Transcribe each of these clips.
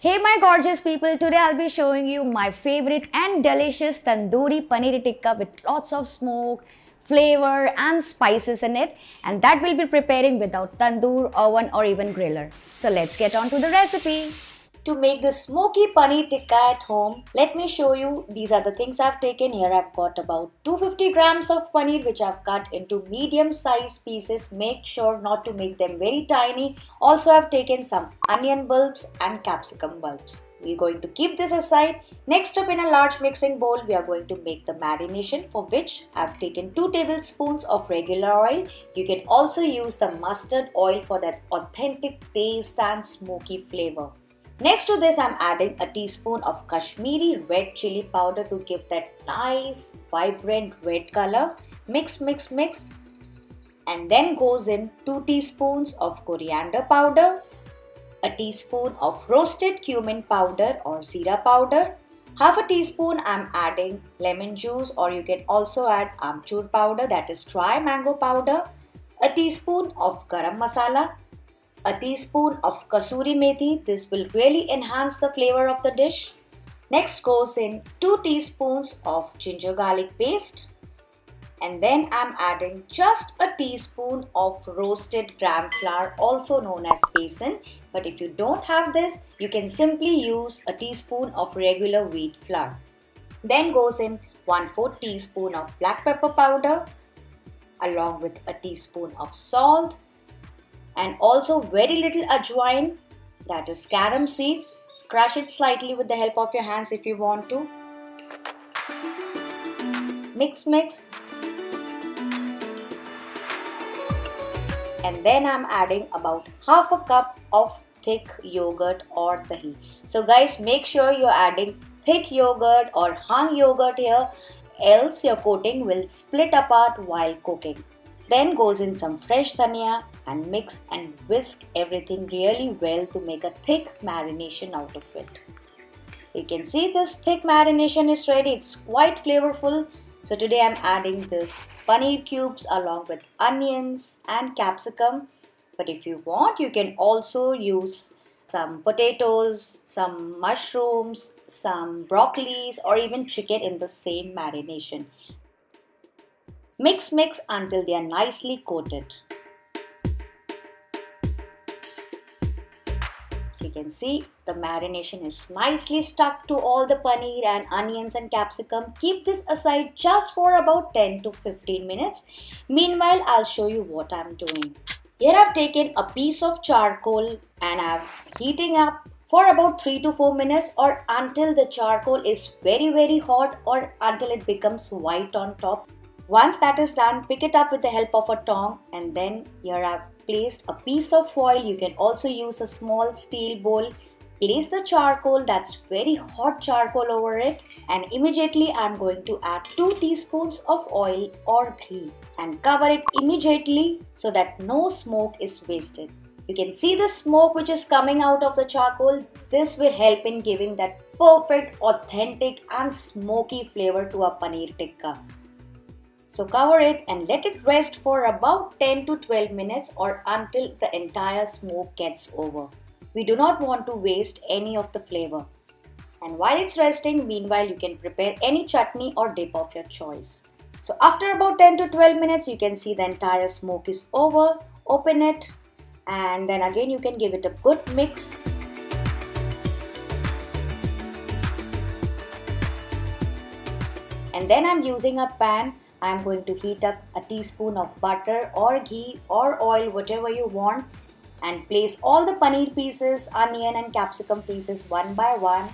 Hey my gorgeous people, today I'll be showing you my favorite and delicious tandoori paneer tikka with lots of smoke, flavor and spices in it, and that we'll be preparing without tandoor, oven or even griller. So let's get on to the recipe. To make this smoky paneer tikka at home, let me show you, these are the things I've taken. Here I've got about 250 grams of paneer which I've cut into medium sized pieces. Make sure not to make them very tiny. Also I've taken some onion bulbs and capsicum bulbs. We're going to keep this aside. Next up, in a large mixing bowl, we are going to make the marination, for which I've taken 2 tablespoons of regular oil. You can also use the mustard oil for that authentic taste and smoky flavor. Next to this, I'm adding a teaspoon of Kashmiri red chili powder to give that nice vibrant red color. Mix, mix, mix. And then goes in 2 teaspoons of coriander powder, a teaspoon of roasted cumin powder or zira powder. Half a teaspoon I'm adding lemon juice, or you can also add amchur powder, that is dry mango powder. A teaspoon of garam masala. A teaspoon of kasuri methi, this will really enhance the flavor of the dish. Next goes in 2 teaspoons of ginger garlic paste. And then I'm adding just a teaspoon of roasted gram flour, also known as besan. But if you don't have this, you can simply use a teaspoon of regular wheat flour. Then goes in 1/4 teaspoon of black pepper powder, along with a teaspoon of salt. And also very little ajwain, that is Carrom Seeds. Crush it slightly with the help of your hands if you want to. Mix, mix. And then I'm adding about half a cup of thick yogurt or dahi. So guys, make sure you're adding thick yogurt or hung yogurt here, else your coating will split apart while cooking. Then goes in some fresh dhania and mix and whisk everything really well to make a thick marination out of it. So you can see this thick marination is ready. It's quite flavorful. So today I'm adding this paneer cubes along with onions and capsicum. But if you want, you can also use some potatoes, some mushrooms, some broccolis, or even chicken in the same marination. Mix, mix until they are nicely coated. So you can see the marination is nicely stuck to all the paneer and onions and capsicum. Keep this aside just for about 10 to 15 minutes. Meanwhile, I'll show you what I'm doing. Here I've taken a piece of charcoal and I'm heating up for about 3 to 4 minutes, or until the charcoal is very hot, or until it becomes white on top. Once that is done, pick it up with the help of a tong, and then here I've placed a piece of foil. You can also use a small steel bowl. Place the charcoal, that's very hot charcoal, over it, and immediately I'm going to add 2 teaspoons of oil or ghee and cover it immediately so that no smoke is wasted. You can see the smoke which is coming out of the charcoal. This will help in giving that perfect, authentic and smoky flavor to a paneer tikka. So cover it and let it rest for about 10 to 12 minutes, or until the entire smoke gets over. We do not want to waste any of the flavor. And while it's resting, meanwhile you can prepare any chutney or dip of your choice. So after about 10 to 12 minutes, you can see the entire smoke is over. Open it and then again you can give it a good mix. And then I'm using a pan. I'm going to heat up a teaspoon of butter or ghee or oil, whatever you want, and place all the paneer pieces, onion and capsicum pieces one by one.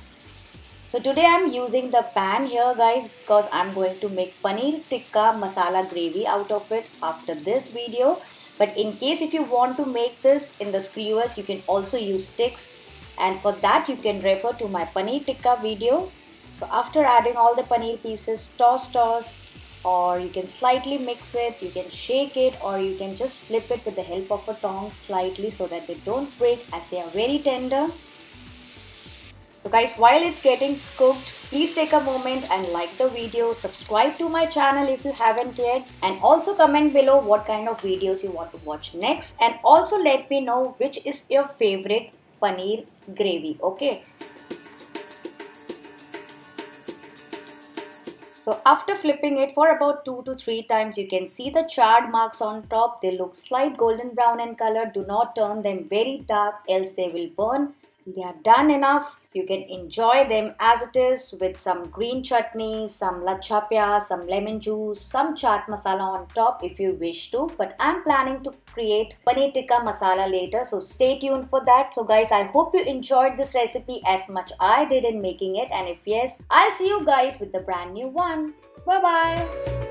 So today I'm using the pan here guys, because I'm going to make paneer tikka masala gravy out of it after this video. But in case if you want to make this in the skewers, you can also use sticks, and for that you can refer to my paneer tikka video. So after adding all the paneer pieces, toss, or you can slightly mix it, you can shake it, or you can just flip it with the help of a tong slightly so that they don't break, as they are very tender. So guys, while it's getting cooked, please take a moment and like the video, subscribe to my channel if you haven't yet, and also comment below what kind of videos you want to watch next, and also let me know which is your favorite paneer gravy. Okay. So after flipping it for about 2 to 3 times, you can see the charred marks on top. They look slight golden brown in color. Do not turn them very dark, else they will burn. They are done enough. You can enjoy them as it is with some green chutney, some lachha pyaz, some lemon juice, some chaat masala on top if you wish to. But I'm planning to create paneer tikka masala later, so stay tuned for that. So guys, I hope you enjoyed this recipe as much I did in making it, and if yes, I'll see you guys with the brand new one. Bye bye.